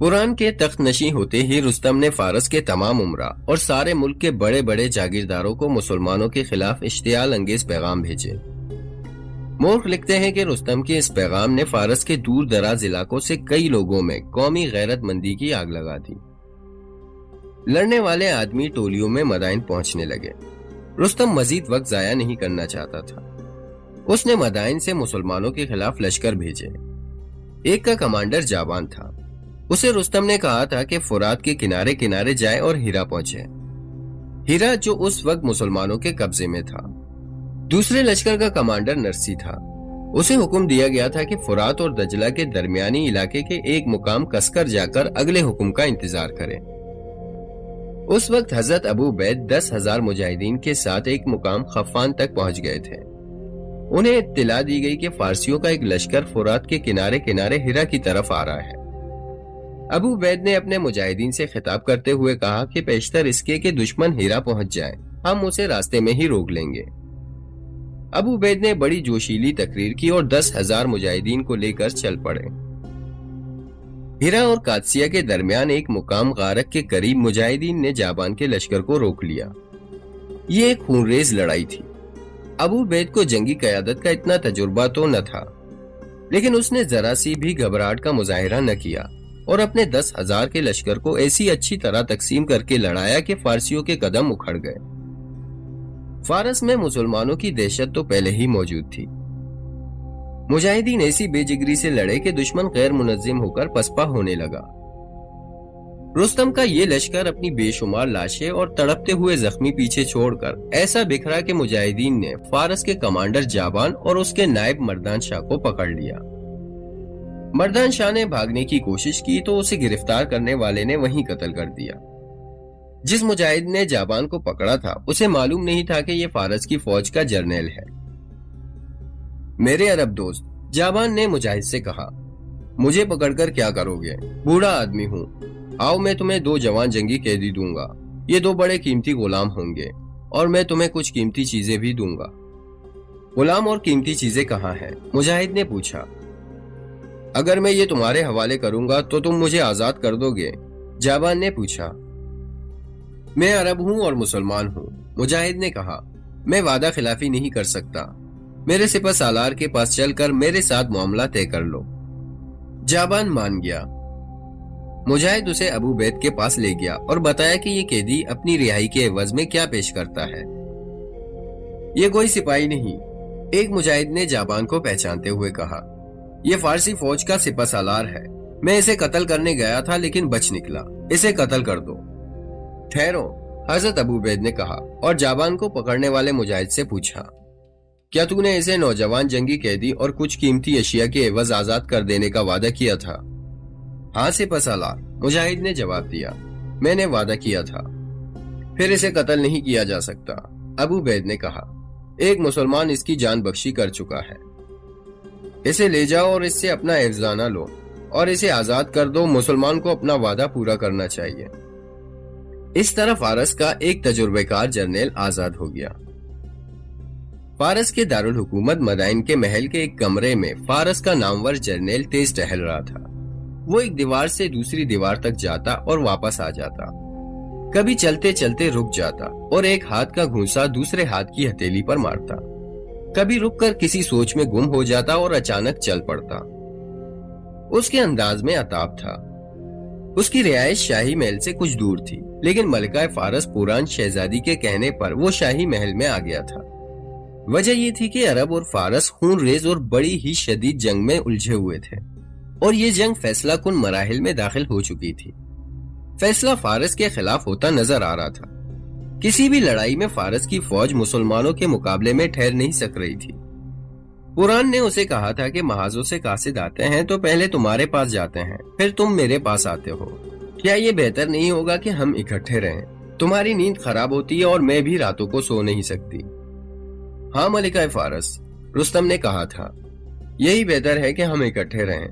قرآن کے تخت نشیں ہوتے ہی رستم نے فارس کے تمام امراء اور سارے ملک کے بڑے بڑے جاگیرداروں کو مسلمانوں کے خلاف اشتعال انگیز پیغام بھیجے۔ مورخ لکھتے ہیں کہ رستم کے اس پیغام نے فارس کے دور دراز علاقوں سے کئی لوگوں میں قومی غیرت مندی کی آگ لگا دی۔ لڑنے والے آدمی ٹولیوں میں مدائن پہنچنے لگے۔ رستم مزید وقت ضائع نہیں کرنا چاہتا تھا۔ اس نے مدائن سے مسلمانوں کے خلاف لشکر بھیجے۔ ایک کا کمانڈر جابان تھا۔ اسے رستم نے کہا تھا کہ فرات کے کنارے کنارے جائے اور ہیرا پہنچے، ہیرا جو اس وقت مسلمانوں کے قبضے میں تھا۔ دوسرے لشکر کا کمانڈر نرسی تھا۔ اسے حکم دیا گیا تھا کہ فرات اور دجلہ کے درمیانی علاقے کے ایک مقام کسکر جا کر اگلے حکم کا انتظار کرے۔ اس وقت حضرت ابو عبید 10,000 مجاہدین کے ساتھ ایک مقام خفان تک پہنچ گئے تھے۔ انہیں اطلاع دی گئی کہ فارسیوں کا ایک لشکر فرات کے کنارے کنارے ہیرا کی طرف آ رہا ہے۔ ابو عبید نے اپنے مجاہدین سے خطاب کرتے ہوئے کہا کہ پیشتر اس کے کہ دشمن ہیرا پہنچ جائے، ہم اسے راستے میں ہی روک لیں گے۔ ابو عبید نے بڑی جوشیلی تقریر کی اور 10,000 مجاہدین کو لے کر چل پڑے۔ ہیرا اور قادسیہ کے درمیان ایک مقام غارق کے قریب مجاہدین نے جابان کے لشکر کو روک لیا۔ یہ ایک خونریز لڑائی تھی۔ ابو عبید کو جنگی قیادت کا اتنا تجربہ تو نہ تھا، لیکن اس نے ذرا سی بھی گھبراہٹ کا مظاہرہ نہ کیا اور اپنے 10,000 کے لشکر کو ایسی اچھی طرح تقسیم کر کے لڑایا کہ فارسیوں کے قدم اکھڑ گئے۔ فارس میں مسلمانوں کی دہشت تو پہلے ہی موجود تھی۔ مجاہدین ایسی بے جگری سے لڑے کہ دشمن غیر منظم ہو کر پسپا ہونے لگا۔ رستم کا یہ لشکر اپنی بے شمار لاشیں اور تڑپتے ہوئے زخمی پیچھے چھوڑ کر ایسا بکھرا کہ مجاہدین نے فارس کے کمانڈر جابان اور اس کے نائب مردان شاہ کو پکڑ لیا۔ مردان شاہ نے بھاگنے کی کوشش کی تو اسے گرفتار کرنے والے نے وہیں قتل کر دیا۔ جس مجاہد نے جابان کو پکڑا تھا اسے معلوم نہیں تھا کہ یہ فارس کی فوج کا جرنیل ہے۔ میرے عرب دوست، جابان نے مجاہد سے کہا، مجھے پکڑ کر کیا کرو گے؟ بوڑھا آدمی ہوں، آؤ میں تمہیں 2 جوان جنگی قیدی دوں گا۔ یہ 2 بڑے قیمتی غلام ہوں گے اور میں تمہیں کچھ قیمتی چیزیں بھی دوں گا۔ غلام اور قیمتی چیزیں کہاں ہیں؟ مجاہد نے پوچھا۔ اگر میں یہ تمہارے حوالے کروں گا تو تم مجھے آزاد کر دو گے؟ جابان نے پوچھا۔ میں عرب ہوں اور مسلمان ہوں، مجاہد نے کہا، میں وعدہ خلافی نہیں کر سکتا۔ میرے سپہ سالار کے پاس چل کر میرے ساتھ معاملہ طے کر لو۔ جابان مان گیا۔ مجاہد اسے ابو عبید کے پاس لے گیا اور بتایا کہ یہ قیدی اپنی رہائی کے عوض میں کیا پیش کرتا ہے۔ یہ کوئی سپاہی نہیں، ایک مجاہد نے جابان کو پہچانتے ہوئے کہا، یہ فارسی فوج کا سپہ سالار ہے۔ میں اسے قتل کرنے گیا تھا لیکن بچ نکلا، اسے قتل کر دو۔ ٹھہرو، حضرت ابو عبید نے کہا اور جابان کو پکڑنے والے مجاہد سے پوچھا، کیا تو نے اسے نوجوان جنگی قیدی اور کچھ قیمتی اشیاء کے عوض آزاد کر دینے کا وعدہ کیا تھا؟ ہاں سپہ سالار، مجاہد نے جواب دیا، میں نے وعدہ کیا تھا۔ پھر اسے قتل نہیں کیا جا سکتا، ابو عبید نے کہا، ایک مسلمان اس کی جان بخشی کر چکا ہے۔ اسے لے جاؤ اور اس سے اپنا افزانہ لو اور اسے آزاد کر دو، مسلمان کو اپنا وعدہ پورا کرنا چاہیے۔ اس طرح فارس کا ایک تجربہ کار جرنیل آزاد ہو گیا۔ فارس کے دارالحکومت مدائن کے محل کے ایک کمرے میں فارس کا نامور جرنیل تیز ٹہل رہا تھا۔ وہ ایک دیوار سے دوسری دیوار تک جاتا اور واپس آ جاتا، کبھی چلتے چلتے رک جاتا اور ایک ہاتھ کا گھونسا دوسرے ہاتھ کی ہتھیلی پر مارتا، کبھی رک کر کسی سوچ میں گم ہو جاتا اور اچانک چل پڑتا۔ اس کے انداز میں عتاب تھا۔ اس کی رہائش شاہی محل سے کچھ دور تھی، لیکن ملکہ فارس پوران شہزادی کے کہنے پر وہ شاہی محل میں آ گیا تھا۔ وجہ یہ تھی کہ عرب اور فارس خون ریز اور بڑی ہی شدید جنگ میں الجھے ہوئے تھے اور یہ جنگ فیصلہ کن مراحل میں داخل ہو چکی تھی۔ فیصلہ فارس کے خلاف ہوتا نظر آ رہا تھا۔ کسی بھی لڑائی میں فارس کی فوج مسلمانوں کے مقابلے میں ٹھہر نہیں سک رہی تھی۔ قرآن نے اسے کہا تھا کہ محاذوں سے قاصد آتے ہیں تو پہلے تمہارے پاس جاتے ہیں، پھر تم میرے پاس آتے ہو۔ کیا یہ بہتر نہیں ہوگا کہ ہم اکٹھے رہیں؟ تمہاری نیند خراب ہوتی ہے اور میں بھی راتوں کو سو نہیں سکتی۔ ہاں ملکہ فارس، رستم نے کہا تھا، یہی بہتر ہے کہ ہم اکٹھے رہیں۔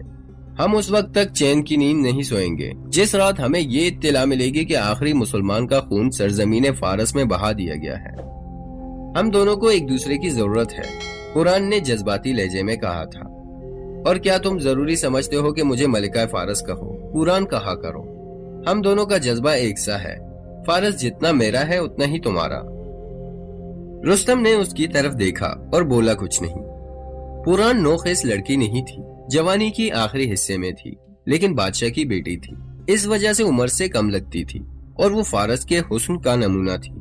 ہم اس وقت تک چین کی نیند نہیں سوئیں گے جس رات ہمیں یہ اطلاع ملے گی کہ آخری مسلمان کا خون سرزمین فارس میں بہا دیا گیا ہے۔ ہم دونوں کو ایک دوسرے کی ضرورت ہے، قرآن نے جذباتی لہجے میں کہا تھا۔ اور کیا تم ضروری سمجھتے ہو کہ مجھے ملکہ فارس کہو؟ پوران کہا کرو، ہم دونوں کا جذبہ ایک سا ہے، فارس جتنا میرا ہے اتنا ہی تمہارا۔ رستم نے اس کی طرف دیکھا اور بولا کچھ نہیں۔ پوران نوخیز لڑکی نہیں تھی، جوانی کی آخری حصے میں تھی، لیکن بادشاہ کی بیٹی تھی، اس وجہ سے عمر سے کم لگتی تھی اور وہ فارس کے حسن کا نمونہ تھی۔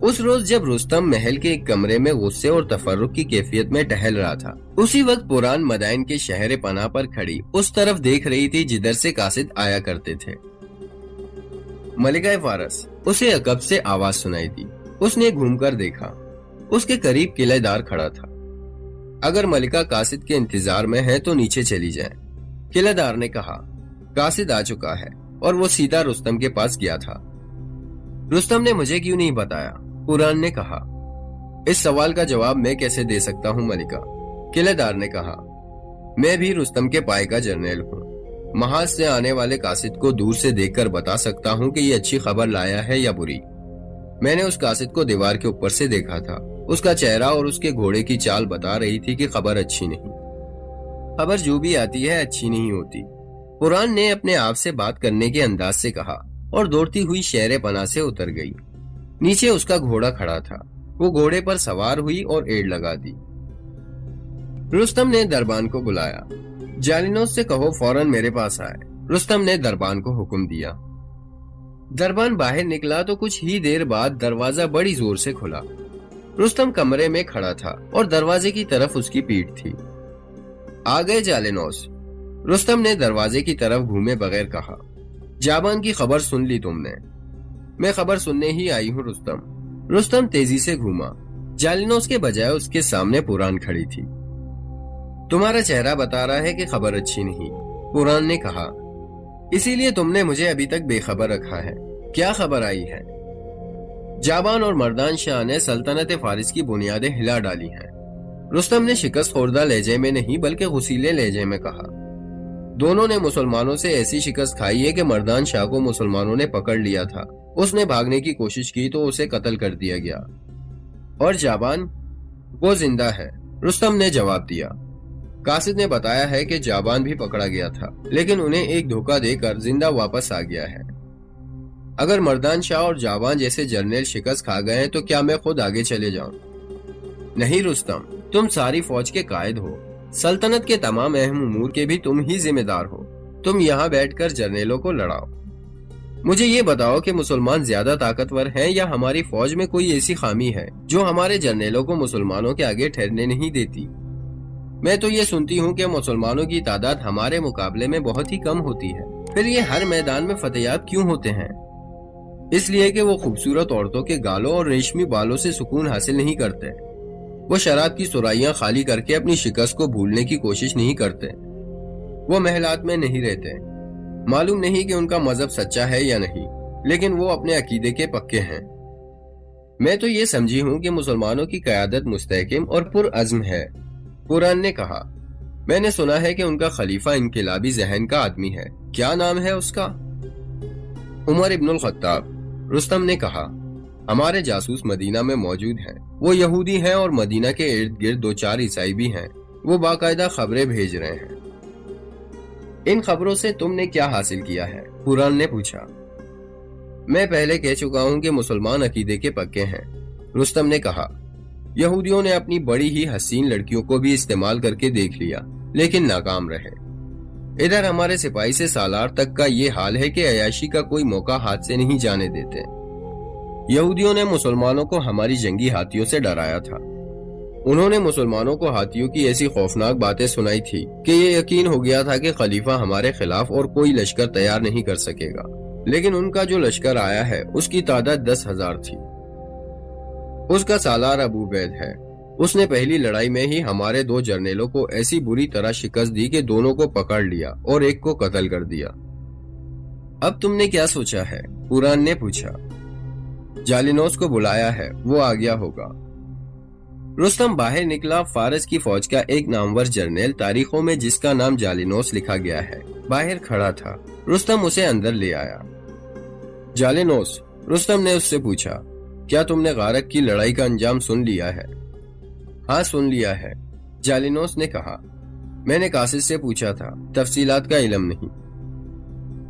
اس روز جب رستم محل کے ایک کمرے میں غصے اور تفرق کی کیفیت میں ٹہل رہا تھا، اسی وقت پوران مدائن کے شہر پناہ پر کھڑی اس طرف دیکھ رہی تھی جدھر سے قاصد آیا کرتے تھے۔ ملکہ فارس، اسے عقب سے آواز سنائی دی۔ اس نے گھوم کر دیکھا، اس کے قریب قلعہ دار کھڑا تھا۔ اگر ملکہ قاصد کے انتظار میں ہے تو نیچے چلی جائیں، قلعہ دار نے کہا۔ قاصد آ چکا ہے اور وہ سیدھا رستم کے پاس گیا تھا۔ رستم نے مجھے کیوں نہیں بتایا؟ پوران نے کہا۔ اس سوال کا جواب میں کیسے دے سکتا ہوں ملکہ؟ قلعہ دار نے کہا۔ میں بھی رستم کے پائے کا جرنیل ہوں، محاذ سے آنے والے قاصد کو دور سے دیکھ کر بتا سکتا ہوں کہ یہ اچھی خبر لایا ہے یا بری۔ میں نے اس قاصد کو دیوار کے اوپر سے دیکھا تھا، اس کا چہرہ اور اس کے گھوڑے کی چال بتا رہی تھی کہ خبر اچھی نہیں۔ خبر جو بھی آتی ہے اچھی نہیں ہوتی، پوران نے اپنے آپ سے بات کرنے کے انداز سے کہا اور دوڑتی ہوئی شہر پناہ سے اتر گئی۔ نیچے اس کا گھوڑا کھڑا تھا، وہ گھوڑے پر سوار ہوئی اور ایڑ لگا دی۔ رستم نے دربان کو بلایا۔ جالینوس سے کہو فوراً میرے پاس آئے، رستم نے دربان کو حکم دیا۔ دربان باہر نکلا تو کچھ ہی دیر بعد دروازہ بڑی زور سے کھلا۔ رستم کمرے میں کھڑا تھا اور دروازے کی طرف اس کی پیٹھ تھی۔ آ گئے جالینوس، رستم نے دروازے کی طرف گھومے بغیر کہا۔ جابان کی خبر سن لی تم نے؟ میں خبر سننے ہی آئی ہوں رستم۔ رستم تیزی سے گھوما، جالینوس کے بجائے اس کے سامنے پوران کھڑی تھی۔ تمہارا چہرہ بتا رہا ہے کہ خبر اچھی نہیں، پوران نے کہا، اسی لیے تم نے مجھے ابھی تک بے خبر رکھا ہے۔ کیا خبر آئی ہے؟ جابان اور مردان شاہ نے سلطنت فارس کی بنیادیں ہلا ڈالی ہیں، رستم نے شکست خوردہ لہجے میں نہیں بلکہ غصیلے لہجے میں کہا۔ دونوں نے مسلمانوں سے ایسی شکست کھائی ہے کہ مردان شاہ کو مسلمانوں نے پکڑ لیا تھا، اس نے بھاگنے کی کوشش کی تو اسے قتل کر دیا گیا۔ اور جابان؟ وہ زندہ ہے، رستم نے جواب دیا۔ قاصد نے بتایا ہے کہ جابان بھی پکڑا گیا تھا، لیکن انہیں ایک دھوکہ دے کر زندہ واپس آ گیا ہے۔ اگر مردان شاہ اور جابان جیسے جرنیل شکست کھا گئے ہیں تو کیا میں خود آگے چلے جاؤں؟ نہیں رستم، تم ساری فوج کے قائد ہو، سلطنت کے تمام اہم امور کے بھی تم ہی ذمہ دار ہو، تم یہاں بیٹھ کر جرنیلوں کو لڑاؤ۔ مجھے یہ بتاؤ کہ مسلمان زیادہ طاقتور ہیں یا ہماری فوج میں کوئی ایسی خامی ہے جو ہمارے جرنیلوں کو مسلمانوں کے آگے ٹھہرنے نہیں دیتی؟ میں تو یہ سنتی ہوں کہ مسلمانوں کی تعداد ہمارے مقابلے میں بہت ہی کم ہوتی ہے، پھر یہ ہر میدان میں فتحیاب کیوں ہوتے ہیں؟ اس لیے کہ وہ خوبصورت عورتوں کے گالوں اور ریشمی بالوں سے سکون حاصل نہیں کرتے، وہ شراب کی سرائیاں خالی کر کے اپنی شکست کو بھولنے کی کوشش نہیں کرتے، وہ محلات میں نہیں رہتے۔ معلوم نہیں کہ ان کا مذہب سچا ہے یا نہیں، لیکن وہ اپنے عقیدے کے پکے ہیں۔ میں تو یہ سمجھی ہوں کہ مسلمانوں کی قیادت مستحکم اور پرعزم ہے، پوران نے کہا۔ میں نے سنا ہے کہ ان کا خلیفہ انقلابی ذہن کا آدمی ہے، کیا نام ہے اس کا؟ عمر ابن الخطاب، رستم نے کہا۔ ہمارے جاسوس مدینہ میں موجود ہیں، وہ یہودی ہیں اور مدینہ کے ارد گرد 2-4 عیسائی بھی ہیں، وہ باقاعدہ خبریں بھیج رہے ہیں۔ ان خبروں سے تم نے کیا حاصل کیا ہے؟ پوران نے پوچھا۔ میں پہلے کہہ چکا ہوں کہ مسلمان عقیدے کے پکے ہیں، رستم نے کہا۔ یہودیوں نے اپنی بڑی ہی حسین لڑکیوں کو بھی استعمال کر کے دیکھ لیا، لیکن ناکام رہے۔ ادھر ہمارے سپاہی سے سالار تک کا یہ حال ہے کہ عیاشی کا کوئی موقع ہاتھ سے نہیں جانے دیتے۔ یہودیوں نے مسلمانوں کو ہماری جنگی ہاتھیوں سے ڈرایا تھا، انہوں نے مسلمانوں کو ہاتھیوں کی ایسی خوفناک باتیں سنائی تھی کہ یہ یقین ہو گیا تھا کہ خلیفہ ہمارے خلاف اور کوئی لشکر تیار نہیں کر سکے گا، لیکن ان کا جو لشکر آیا ہے اس کی تعداد 10,000 تھی۔ اس کا سالار ابو عبید ہے، اس نے پہلی لڑائی میں ہی ہمارے 2 جرنیلوں کو ایسی بری طرح شکست دی کہ دونوں کو پکڑ لیا اور ایک کو قتل کر دیا۔ اب تم نے کیا سوچا ہے؟ پوران نے پوچھا۔ جالینوس کو بلایا ہے، وہ آ گیا ہوگا۔ رستم باہر نکلا۔ فارس کی فوج کا ایک نامور جرنیل، تاریخوں میں جس کا نام جالینوس لکھا گیا ہے، باہر کھڑا تھا۔ رستم اسے اندر لے آیا۔ جالینوس، رستم نے اس سے پوچھا، کیا تم نے غارق کی لڑائی کا انجام سن لیا ہے؟ ہاں سن لیا ہے، جالینوس نے کہا۔ میں نے قاصد سے پوچھا تھا، تفصیلات کا علم نہیں۔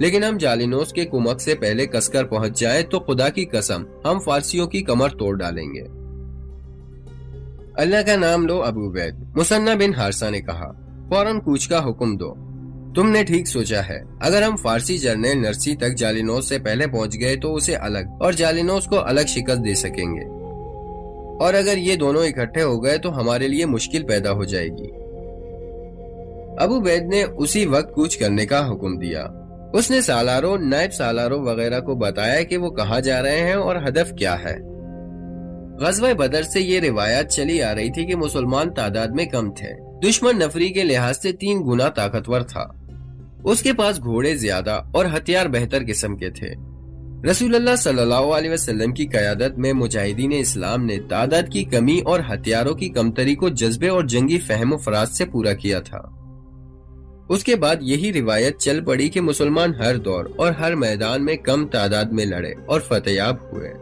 لیکن ہم جالینوس کے کمک سے پہلے کسکر پہنچ جائیں تو خدا کی قسم ہم فارسیوں کی کمر توڑ ڈالیں گے۔ اللہ کا نام لو ابو عبید، مثنہ بن حارثہ نے کہا، فوراً کوچ کا حکم دو۔ تم نے ٹھیک سوچا ہے، اگر ہم فارسی جرنیل نرسی تک جالینوس سے پہلے پہنچ گئے تو اسے الگ اور جالینوس کو الگ شکست دے سکیں گے، اور اگر یہ دونوں اکٹھے ہو گئے تو ہمارے لیے مشکل پیدا ہو جائے گی۔ ابو عبید نے اسی وقت کوچ کرنے کا حکم دیا۔ اس نے سالاروں، نائب سالاروں وغیرہ کو بتایا کہ وہ کہاں جا رہے ہیں اور ہدف کیا ہے۔ غزوہ بدر سے یہ روایات چلی آ رہی تھی کہ مسلمان تعداد میں کم تھے، دشمن نفری کے لحاظ سے 3 گنا طاقتور تھا، اس کے پاس گھوڑے زیادہ اور ہتھیار بہتر قسم کے تھے۔ رسول اللہ صلی اللہ علیہ وسلم کی قیادت میں مجاہدین اسلام نے تعداد کی کمی اور ہتھیاروں کی کمتری کو جذبے اور جنگی فہم و فراست سے پورا کیا تھا۔ اس کے بعد یہی روایت چل پڑی کہ مسلمان ہر دور اور ہر میدان میں کم تعداد میں لڑے اور فتح یاب ہوئے۔